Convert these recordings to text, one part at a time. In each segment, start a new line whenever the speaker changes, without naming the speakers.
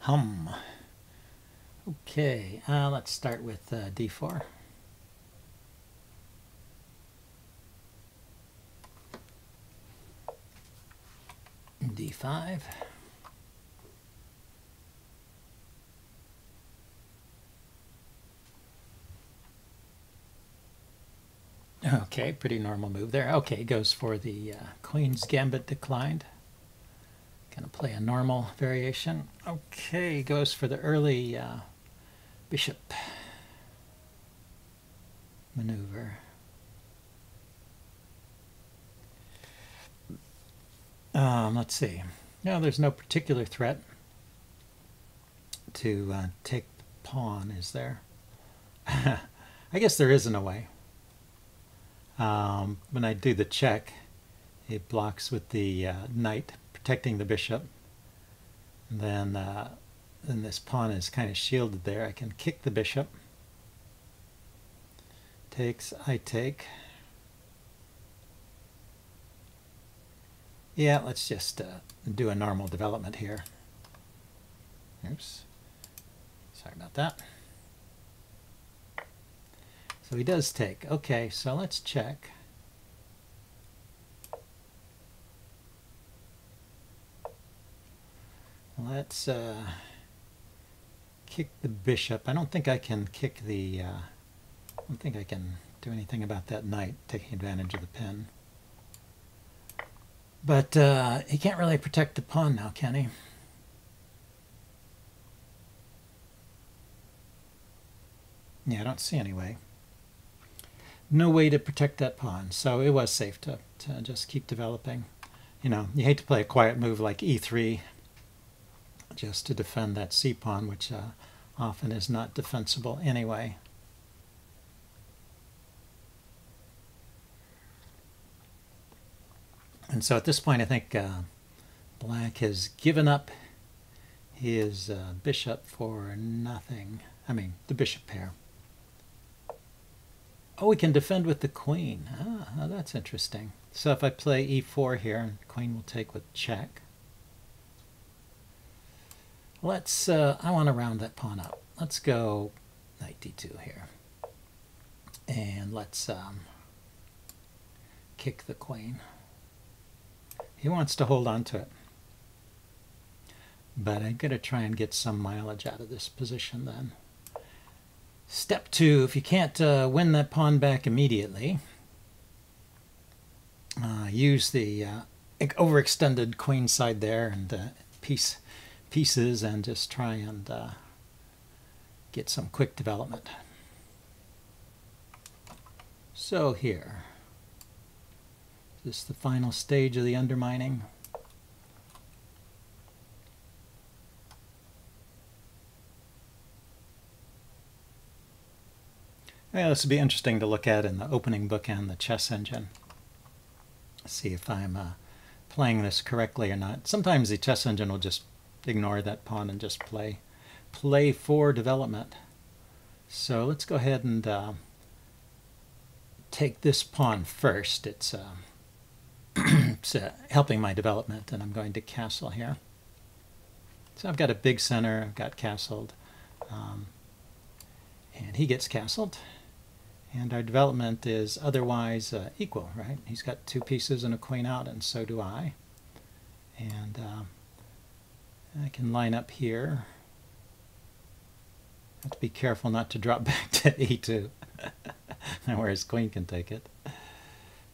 Hum. Okay, let's start with d4. d5. Okay, pretty normal move there. Okay, goes for the Queen's Gambit declined. Gonna play a normal variation. Okay, goes for the early bishop maneuver. Let's see. No, there's no particular threat to take the pawn, is there? I guess there isn't a way. When I do the check, it blocks with the knight, protecting the bishop. And then this pawn is kind of shielded there. I can kick the bishop. Takes, I take. Yeah, let's just do a normal development here. Oops. Sorry about that. So he does take. Okay, so let's check. Let's kick the bishop. I don't think I can kick the... I don't think I can do anything about that knight taking advantage of the pin. But he can't really protect the pawn now, can he? Yeah, I don't see any way. No way to protect that pawn, so it was safe to just keep developing. You know, you hate to play a quiet move like e3 just to defend that c-pawn, which often is not defensible anyway. And so at this point, I think Black has given up his bishop for nothing. I mean, the bishop pair. Oh, we can defend with the queen. Ah, that's interesting. So if I play e4 here, queen will take with check. Let's, I want to round that pawn up. Let's go knight d2 here. And let's kick the queen. He wants to hold on to it. But I'm going to try and get some mileage out of this position then. Step 2, if you can't win that pawn back immediately, use the overextended queen side there and pieces and just try and get some quick development. So here, this is the final stage of the undermining. Yeah, this would be interesting to look at in the opening book and the chess engine. See if I'm playing this correctly or not. Sometimes the chess engine will just ignore that pawn and just play for development. So let's go ahead and take this pawn first. It's, it's helping my development, and I'm going to castle here. So I've got a big center, I've got castled, and he gets castled. And our development is otherwise equal, right? He's got 2 pieces and a queen out, and so do I. And I can line up here. Have to be careful not to drop back to e2, where his queen can take it.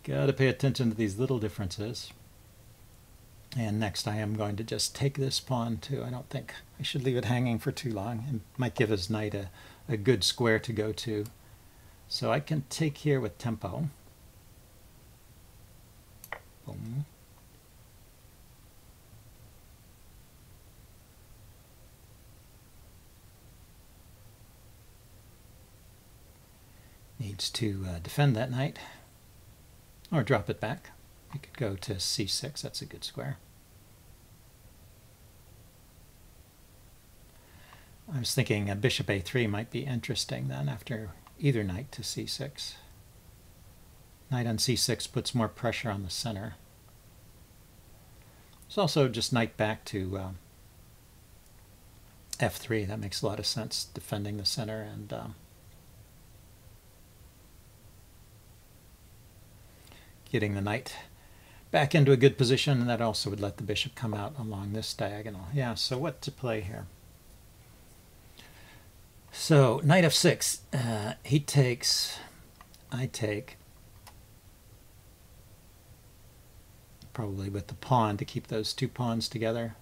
Got to pay attention to these little differences. And next I am going to just take this pawn too. I don't think I should leave it hanging for too long. It might give his knight a good square to go to. So I can take here with tempo. Boom. Needs to defend that knight, or drop it back. You could go to c6, that's a good square. I was thinking a bishop a3 might be interesting then after either knight to c6. Knight on c6 puts more pressure on the center. There's also just knight back to f3. That makes a lot of sense, defending the center and getting the knight back into a good position, and that also would let the bishop come out along this diagonal. Yeah, so what to play here? So knight f6, he takes, I take, probably with the pawn to keep those two pawns together.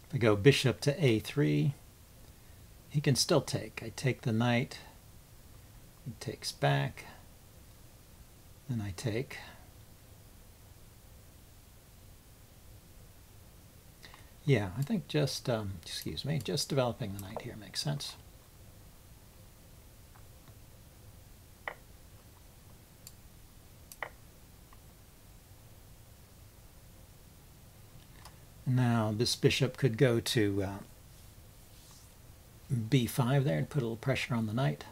If I go bishop to a3, he can still take. I take the knight, he takes back, then I take. Yeah, I think just, excuse me, just developing the knight here makes sense. Now this bishop could go to b5 there and put a little pressure on the knight.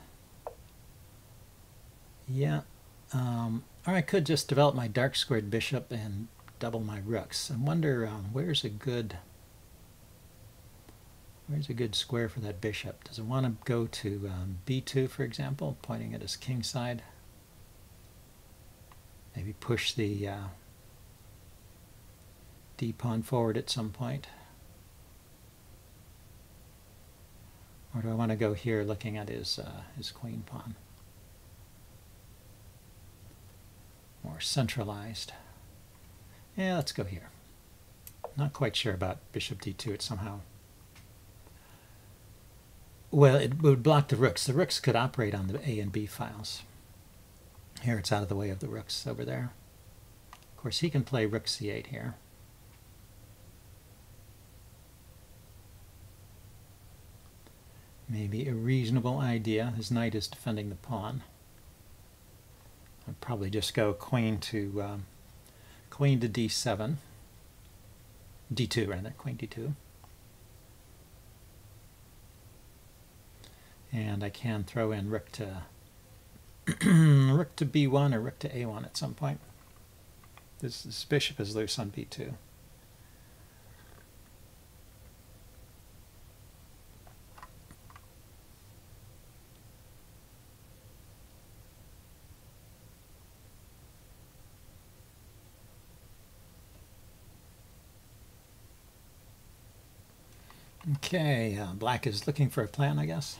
Yeah, or I could just develop my dark squared bishop and double my rooks. I wonder where's a good square for that bishop? Does it want to go to b2, for example, pointing at his king side? Maybe push the d pawn forward at some point. Or do I want to go here looking at his queen pawn? More centralized. Yeah, let's go here. Not quite sure about bishop d2. It somehow... Well, it would block the rooks. The rooks could operate on the A and B files. Here it's out of the way of the rooks over there. Of course, he can play rook c8 here. Maybe a reasonable idea. His knight is defending the pawn. I'd probably just go queen to d7. d2 rather, queen d2. And I can throw in rook to rook to b1 or rook to a1 at some point. This bishop is loose on b2. Okay, black is looking for a plan, I guess.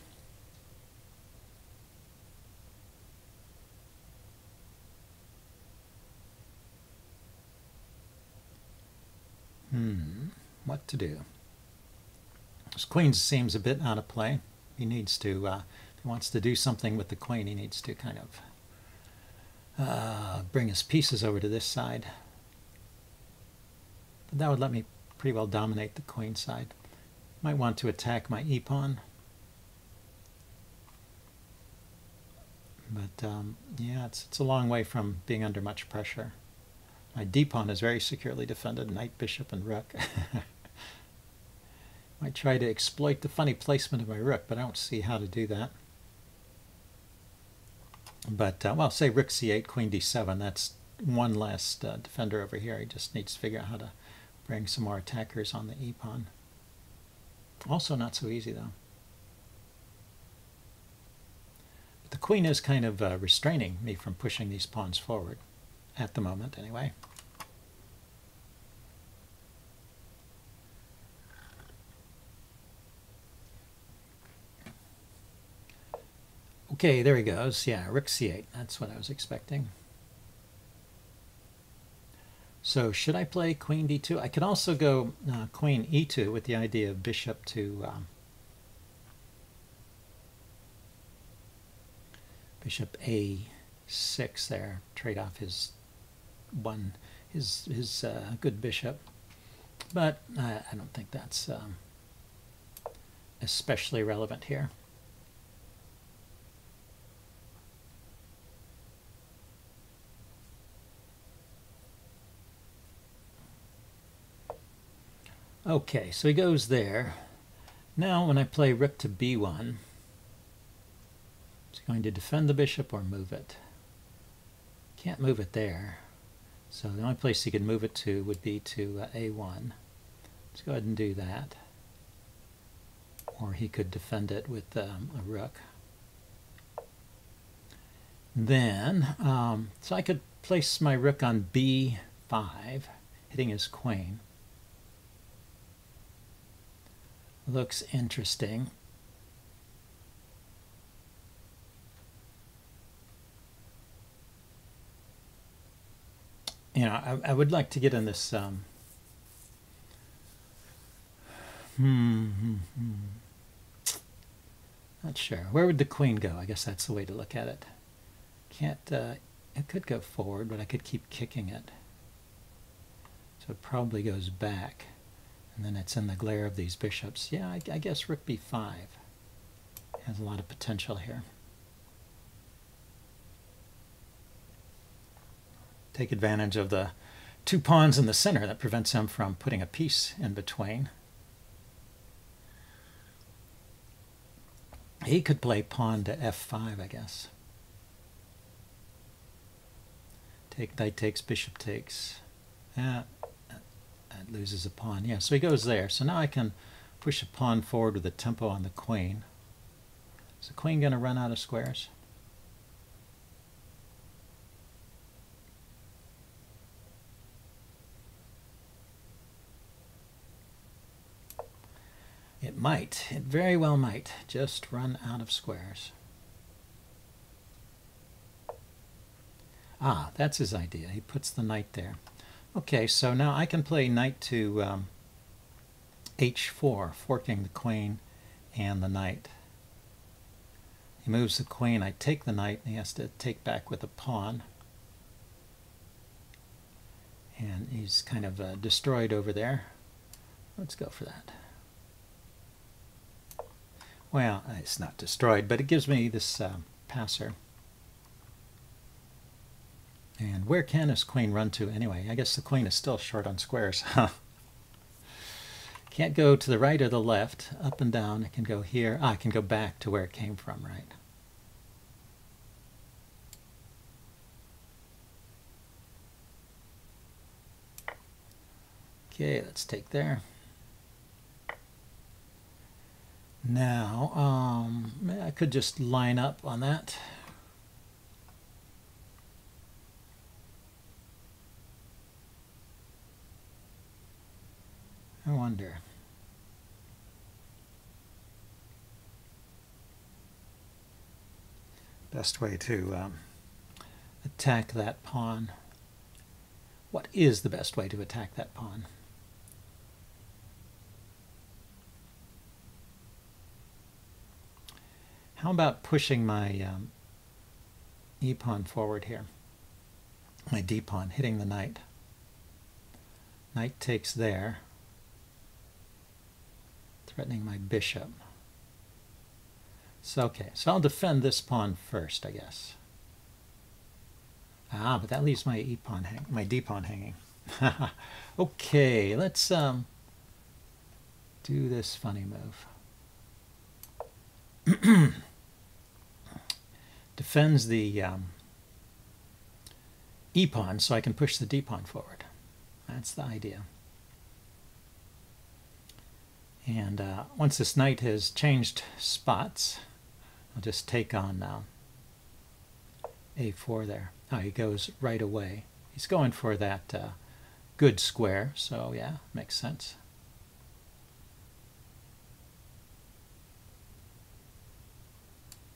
What to do? His queen seems a bit out of play. He needs to, if he wants to do something with the queen, he needs to kind of bring his pieces over to this side. But that would let me pretty well dominate the queen side. Might want to attack my e-pawn. But yeah, it's a long way from being under much pressure. My d-pawn is very securely defended, knight, bishop, and rook. Might try to exploit the funny placement of my rook, but I don't see how to do that. But, well, say rook c8, queen d7, that's one less defender over here. He just needs to figure out how to bring some more attackers on the e-pawn. Also not so easy, though. But the queen is kind of restraining me from pushing these pawns forward. At the moment, anyway. Okay, there he goes. Yeah, rook c8. That's what I was expecting. So should I play queen d2? I could also go queen e2 with the idea of bishop to bishop a6 there. Trade off his good bishop, but I don't think that's especially relevant here. Okay, so he goes there. Now when I play rook to b1, is he going to defend the bishop or move it? Can't move it there. So the only place he could move it to would be to A1. Let's go ahead and do that. Or he could defend it with a rook. Then, so I could place my rook on B5, hitting his queen. Looks interesting. You know, I would like to get in this. Not sure. Where would the queen go? I guess that's the way to look at it. Can't. It could go forward, but I could keep kicking it. So it probably goes back, and then it's in the glare of these bishops. Yeah, I guess rook b5 has a lot of potential here. Take advantage of the two pawns in the center that prevents him from putting a piece in between. He could play pawn to f5, I guess. Knight takes, bishop takes. That loses a pawn. Yeah, so he goes there. So now I can push a pawn forward with a tempo on the queen. Is the queen going to run out of squares? It might. It very well might just run out of squares. Ah, that's his idea. He puts the knight there. Okay, so now I can play knight to h4, forking the queen and the knight. He moves the queen, I take the knight, and he has to take back with a pawn. And he's kind of destroyed over there. Let's go for that. Well, it's not destroyed, but it gives me this passer. And where can his queen run to anyway? I guess the queen is still short on squares. Can't go to the right or the left, up and down. It can go here. Ah, I can go back to where it came from, right? Okay, let's take there. Now, I could just line up on that. I wonder. Best way to attack that pawn. What is the best way to attack that pawn? How about pushing my e-pawn forward here? My d-pawn, hitting the knight. Knight takes there, threatening my bishop. So, okay, so I'll defend this pawn first, I guess. Ah, but that leaves my e-pawn my d-pawn hanging. Okay, let's do this funny move. Defends the e-pawn so I can push the d-pawn forward. That's the idea. And once this knight has changed spots, I'll just take on now a4 there. Oh, he goes right away. He's going for that good square, so yeah, makes sense.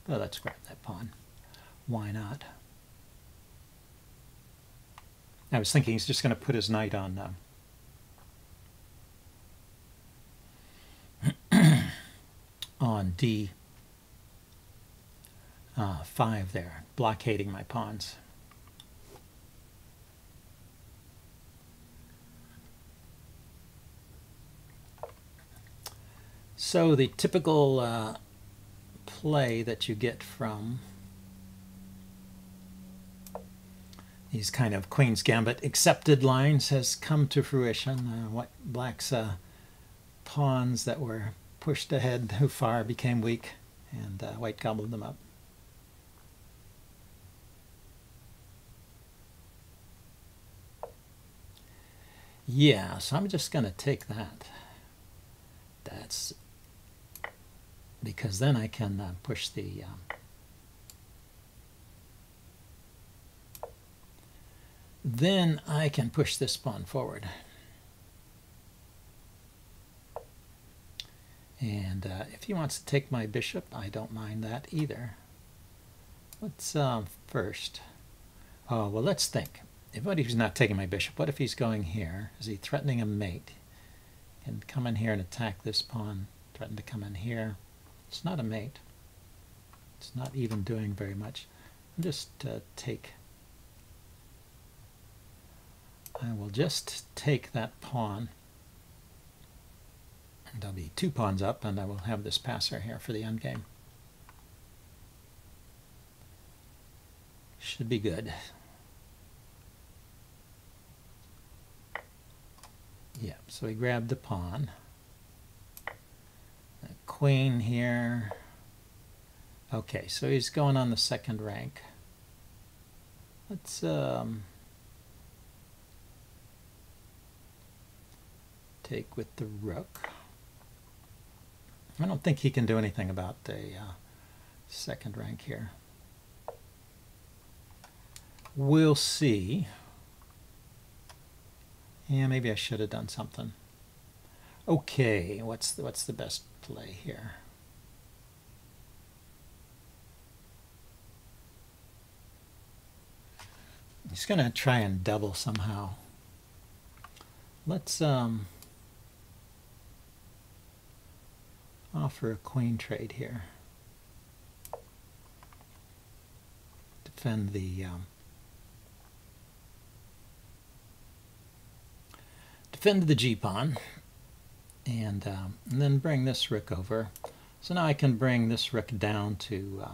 Well, let's grab that pawn. Why not? I was thinking he's just going to put his knight on on D5 there, blockading my pawns. So the typical play that you get from these kind of Queen's Gambit accepted lines has come to fruition. Black's pawns that were pushed ahead too far became weak, and white gobbled them up. Yeah, so I'm just going to take that. That's because then I can push the then I can push this pawn forward. And if he wants to take my bishop, I don't mind that either. Let's first. Oh, well, let's think. What if he's not taking my bishop? What if he's going here? Is he threatening a mate? Can come in here and attack this pawn. Threaten to come in here. It's not a mate. It's not even doing very much. I'll just take. I will just take that pawn. And there'll be 2 pawns up, and I will have this passer here for the endgame. Should be good. Yeah, so he grabbed the pawn. A queen here. Okay, so he's going on the 2nd rank. Let's take with the rook. I don't think he can do anything about the 2nd rank here. We'll see. Yeah, maybe I should have done something. Okay, what's the best play here? He's going to try and double somehow. Let's offer a queen trade here. Defend the g-pawn, and then bring this rook over. So now I can bring this rook down to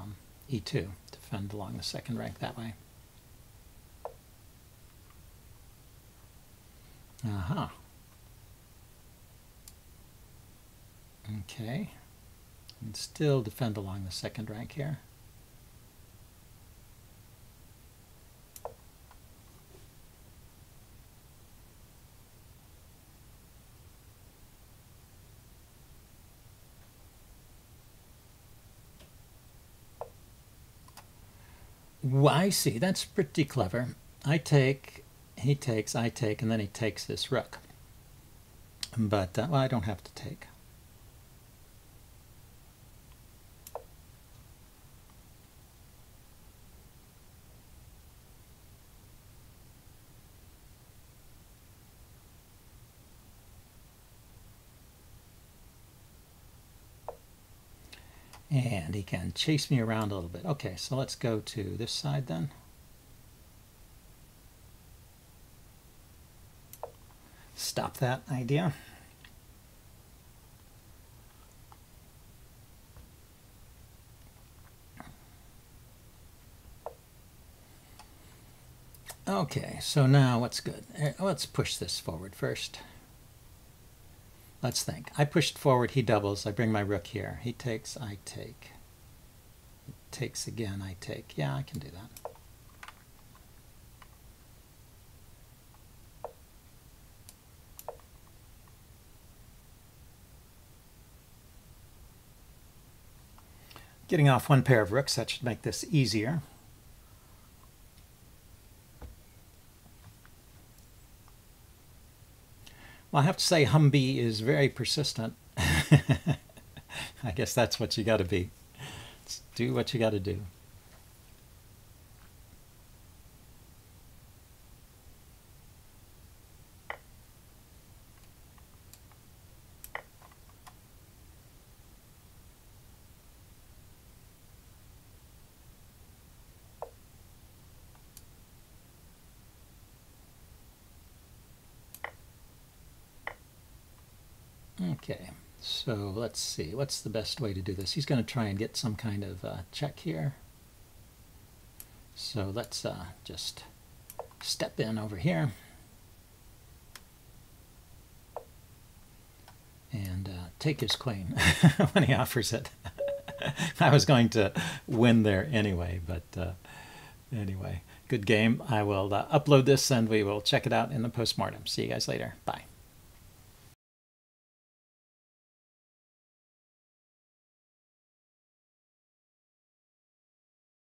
e2, defend along the 2nd rank that way. Aha. Okay, and still defend along the 2nd rank here. Well, I see, that's pretty clever. I take, he takes, I take, and then he takes this rook. But, well, I don't have to take. And he can chase me around a little bit. Okay, so let's go to this side then. Stop that idea. Okay, so now what's good? Let's push this forward first. Let's think. I pushed forward, he doubles, I bring my rook here. He takes, I take. He takes again, I take. Yeah, I can do that. Getting off 1 pair of rooks, that should make this easier. Well, I have to say Humvee is very persistent. I guess that's what you got to be. Just do what you got to do. Okay, so let's see. What's the best way to do this? He's going to try and get some kind of check here. So let's just step in over here. And take his queen when he offers it. I was going to win there anyway, but anyway. Good game. I will upload this and we will check it out in the postmortem. See you guys later. Bye.